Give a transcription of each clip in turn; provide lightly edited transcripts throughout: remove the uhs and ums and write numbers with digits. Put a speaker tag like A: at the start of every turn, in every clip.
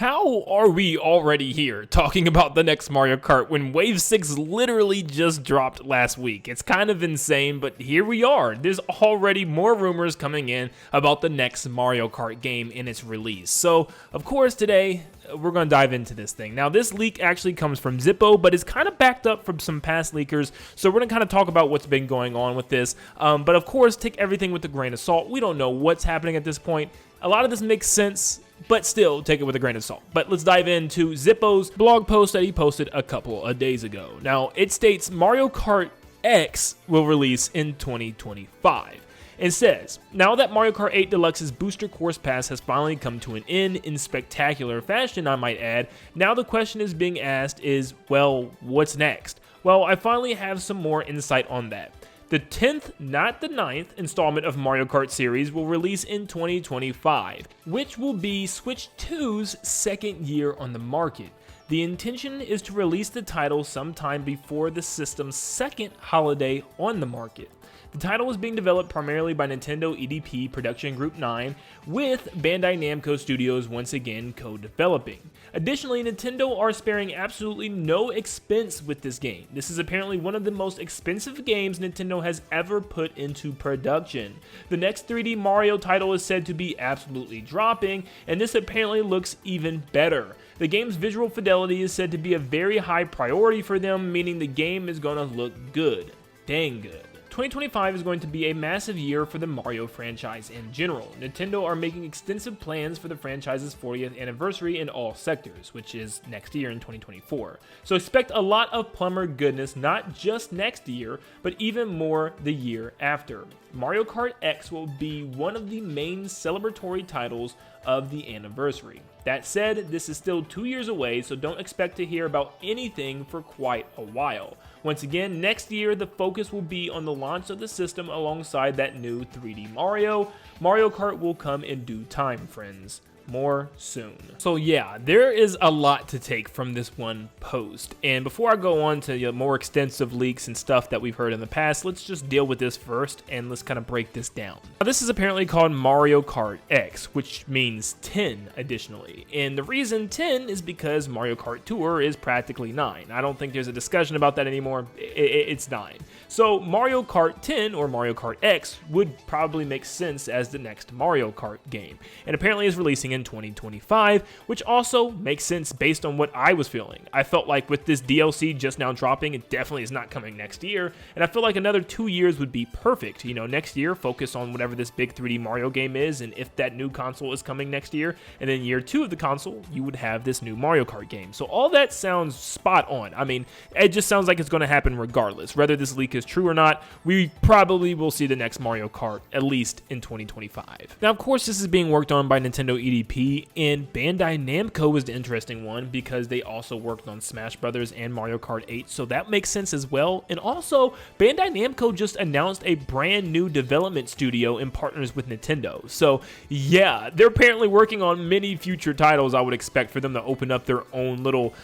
A: How are we already here talking about the next Mario Kart when Wave 6 literally just dropped last week? It's kind of insane, but here we are. There's already more rumors coming in about the next Mario Kart game and its release. So, of course, today we're going to dive into this thing. Now, this leak actually comes from Zippo, but is kind of backed up from some past leakers. So we're going to kind of talk about what's been going on with this. But of course, take everything with a grain of salt. We don't know what's happening at this point. A lot of this makes sense, but still take it with a grain of salt. But let's dive into Zippo's blog post that he posted a couple of days ago. Now, it states Mario Kart X will release in 2025. It says, now that Mario Kart 8 Deluxe's Booster Course Pass has finally come to an end in spectacular fashion, I might add, now the question is being asked is, well, what's next? Well, I finally have some more insight on that. The 10th, not the 9th, installment of Mario Kart series will release in 2025, which will be Switch 2's second year on the market. The intention is to release the title sometime before the system's second holiday on the market. The title is being developed primarily by Nintendo EDP Production Group 9, with Bandai Namco Studios once again co-developing. Additionally, Nintendo are sparing absolutely no expense with this game. This is apparently one of the most expensive games Nintendo has ever put into production. The next 3D Mario title is said to be absolutely dropping, and this apparently looks even better. The game's visual fidelity is said to be a very high priority for them, meaning the game is going to look good. Dang good. 2025 is going to be a massive year for the Mario franchise in general. Nintendo are making extensive plans for the franchise's 40th anniversary in all sectors, which is next year in 2024. So expect a lot of plumber goodness, not just next year, but even more the year after. Mario Kart X will be one of the main celebratory titles of the anniversary. That said, this is still 2 years away, so don't expect to hear about anything for quite a while. Once again, next year the focus will be on the launch of the system alongside that new 3D Mario. Mario Kart will come in due time, friends. More soon. So yeah, there is a lot to take from this one post. And before I go on to more extensive leaks and stuff that we've heard in the past, let's just deal with this first and let's kind of break this down. Now, this is apparently called Mario Kart X, which means 10 additionally. And the reason 10 is because Mario Kart Tour is practically 9. I don't think there's a discussion about that anymore. It's 9. So Mario Kart 10 or Mario Kart X would probably make sense as the next Mario Kart game. And apparently is releasing in 2025, which also makes sense based on what I was feeling. I felt like with this DLC just now dropping, it definitely is not coming next year, and I feel like another 2 years would be perfect. You know, next year, focus on whatever this big 3D Mario game is, and if that new console is coming next year, and then year 2 of the console, you would have this new Mario Kart game. So all that sounds spot on. I mean, it just sounds like it's going to happen regardless. Whether this leak is true or not, we probably will see the next Mario Kart, at least in 2025. Now, of course, this is being worked on by Nintendo EDP, and Bandai Namco was the interesting one because they also worked on Smash Brothers and Mario Kart 8, so that makes sense as well. And also, Bandai Namco just announced a brand new development studio in partners with Nintendo. So yeah, they're apparently working on many future titles. I would expect for them to open up their own little,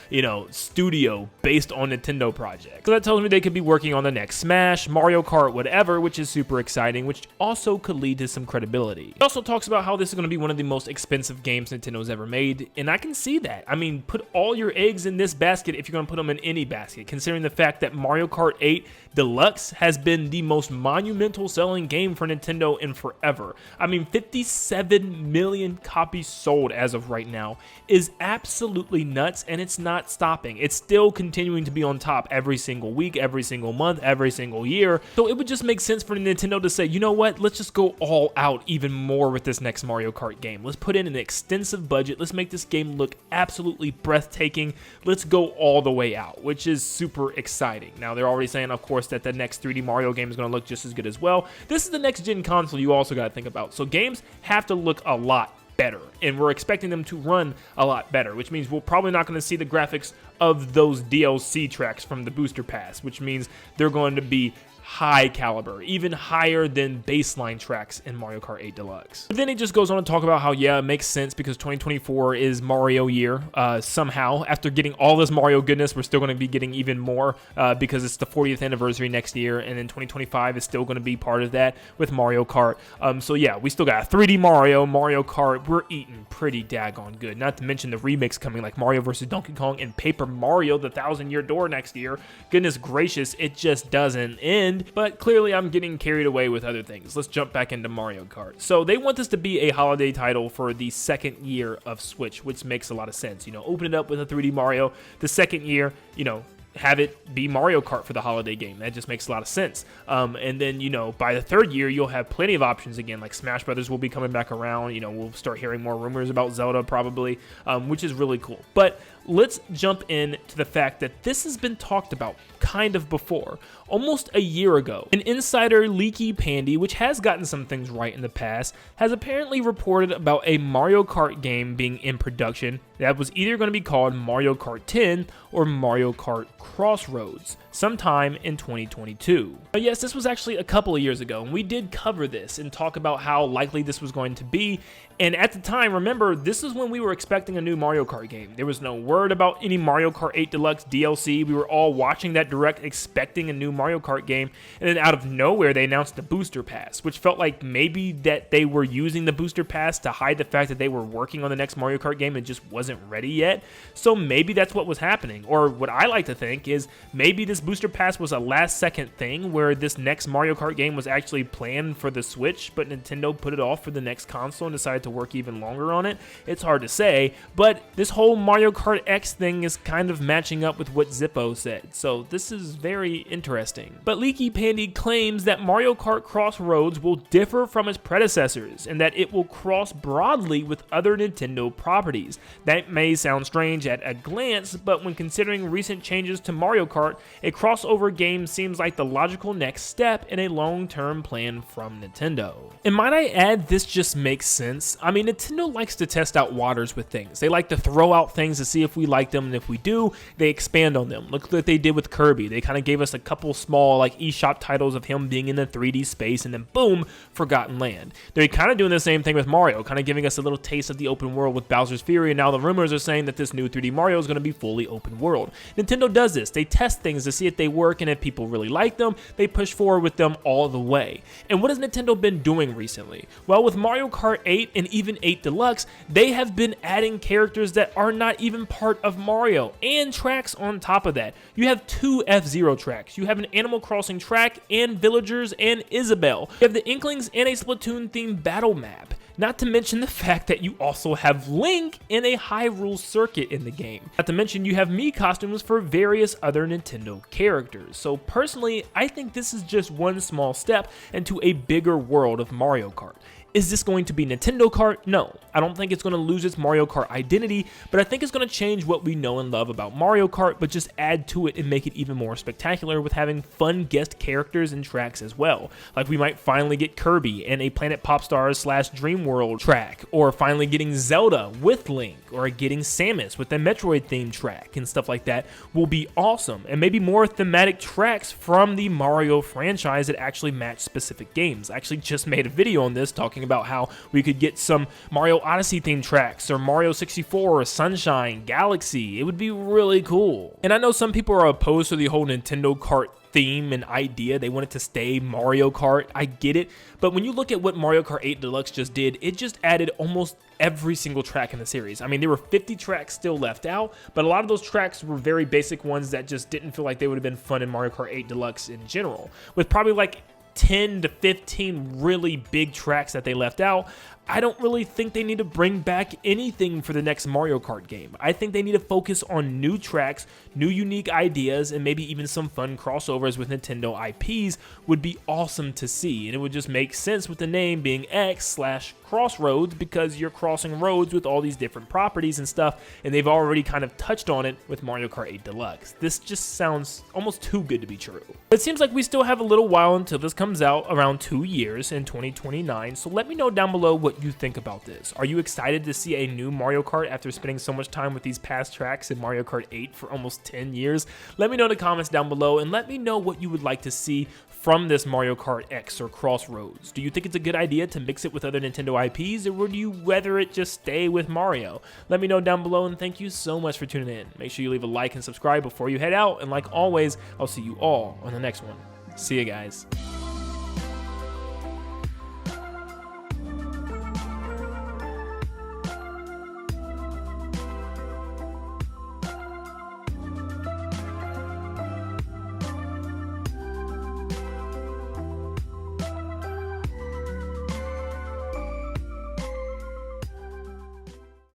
A: studio based on Nintendo projects. So that tells me they could be working on the next Smash, Mario Kart, whatever, which is super exciting, which also could lead to some credibility. It also talks about how this is going to be one of the most expensive games Nintendo's ever made, and I can see that. I mean, put all your eggs in this basket if you're going to put them in any basket, considering the fact that Mario Kart 8 Deluxe has been the most monumental selling game for Nintendo in forever. I mean, 57 million copies sold as of right now is absolutely nuts, and it's not stopping. It's still continuing to be on top every single week, every single month, every single year. So it would just make sense for Nintendo to say, you know what, let's just go all out even more with this next Mario Kart game. Let's put in an extensive budget. Let's make this game look absolutely breathtaking. Let's go all the way out, which is super exciting. Now, they're already saying, of course, that the next 3D Mario game is going to look just as good as well. This is the next gen console you also got to think about. So games have to look a lot better, and we're expecting them to run a lot better, which means we're probably not going to see the graphics of those DLC tracks from the booster pass, which means they're going to be high caliber, even higher than baseline tracks in Mario Kart 8 Deluxe. But then it just goes on to talk about how, yeah, it makes sense because 2024 is Mario year. Somehow, after getting all this Mario goodness, we're still going to be getting even more because it's the 40th anniversary next year, and then 2025 is still going to be part of that with Mario Kart. So yeah, we still got 3D Mario Kart. We're eating pretty daggone good. Not to mention the remakes coming like Mario vs. Donkey Kong and Paper Mario, the 1,000-Year Door next year. Goodness gracious, it just doesn't end. But clearly I'm getting carried away with other things. Let's jump back into Mario Kart. So they want this to be a holiday title for the second year of Switch, which makes a lot of sense. You know, open it up with a 3D Mario. The second year, you know, have it be Mario Kart for the holiday game. That just makes a lot of sense. And then, you know, by the third year, you'll have plenty of options again, like Smash Brothers will be coming back around. You know, we'll start hearing more rumors about Zelda probably, which is really cool. But let's jump in to the fact that this has been talked about kind of before. Almost a year ago, an insider, Leaky Pandy, which has gotten some things right in the past, has apparently reported about a Mario Kart game being in production that was either going to be called Mario Kart 10 or Mario Kart Crossroads sometime in 2022. But yes, this was actually a couple of years ago, and we did cover this and talk about how likely this was going to be. And at the time, remember, this is when we were expecting a new Mario Kart game. There was no word about any Mario Kart 8 Deluxe DLC. We were all watching that direct expecting a new Mario Kart game, and then out of nowhere they announced the Booster Pass, which felt like maybe that they were using the Booster Pass to hide the fact that they were working on the next Mario Kart game and just wasn't ready yet. So maybe that's what was happening. Or what I like to think is maybe this Booster Pass was a last second thing where this next Mario Kart game was actually planned for the Switch, but Nintendo put it off for the next console and decided to work even longer on it. It's hard to say, but this whole Mario Kart X thing is kind of matching up with what Zippo said, so this is very interesting. But Leaky Pandy claims that Mario Kart Crossroads will differ from its predecessors and that it will cross broadly with other Nintendo properties. That may sound strange at a glance, but when considering recent changes to Mario Kart, a crossover game seems like the logical next step in a long-term plan from Nintendo. And might I add, this just makes sense. I mean, Nintendo likes to test out waters with things. They like to throw out things to see if we like them, and if we do, they expand on them. Look what they did with Kirby. They kind of gave us a couple small like eShop titles of him being in the 3D space, and then boom, Forgotten Land. They're kind of doing the same thing with Mario, kind of giving us a little taste of the open world with Bowser's Fury, and now the rumors are saying that this new 3D Mario is going to be fully open world. Nintendo does this. They test things to see if they work, and if people really like them, they push forward with them all the way. And what has Nintendo been doing recently? Well, with Mario Kart 8 and even 8 Deluxe, they have been adding characters that are not even part of Mario, and tracks on top of that. You have 2 F-Zero tracks. You have an Animal Crossing track, and Villagers, and Isabelle. You have the Inklings and a Splatoon-themed battle map. Not to mention the fact that you also have Link in a Hyrule circuit in the game. Not to mention you have Mii costumes for various other Nintendo characters. So personally, I think this is just one small step into a bigger world of Mario Kart. Is this going to be Nintendo Kart? No. I don't think it's going to lose its Mario Kart identity, but I think it's going to change what we know and love about Mario Kart, but just add to it and make it even more spectacular with having fun guest characters and tracks as well. Like we might finally get Kirby and a Planet Popstars / Dream World track, or finally getting Zelda with Link, or getting Samus with a Metroid themed track and stuff like that will be awesome. And maybe more thematic tracks from the Mario franchise that actually match specific games. I actually just made a video on this talking about how we could get some Mario Odyssey themed tracks, or Mario 64, or Sunshine, Galaxy. It would be really cool. And I know some people are opposed to the whole Nintendo Kart theme and idea. They want it to stay Mario Kart. I get it. But when you look at what Mario Kart 8 Deluxe just did, it just added almost every single track in the series. I mean, there were 50 tracks still left out, but a lot of those tracks were very basic ones that just didn't feel like they would have been fun in Mario Kart 8 Deluxe in general. With probably like 10 to 15 really big tracks that they left out, I don't really think they need to bring back anything for the next Mario Kart game. I think they need to focus on new tracks, new unique ideas, and maybe even some fun crossovers with Nintendo IPs would be awesome to see. And it would just make sense with the name being X/Crossroads, because you're crossing roads with all these different properties and stuff, and they've already kind of touched on it with Mario Kart 8 Deluxe. This just sounds almost too good to be true. But it seems like we still have a little while until this comes out, around 2 years in 2029, so let me know down below what you think about this. Are you excited to see a new Mario Kart after spending so much time with these past tracks in Mario Kart 8 for almost 10 years? Let me know in the comments down below, and let me know what you would like to see from this Mario Kart X or Crossroads? Do you think it's a good idea to mix it with other Nintendo IPs, or would you rather it just stay with Mario? Let me know down below, and thank you so much for tuning in. Make sure you leave a like and subscribe before you head out, and like always, I'll see you all on the next one. See you guys.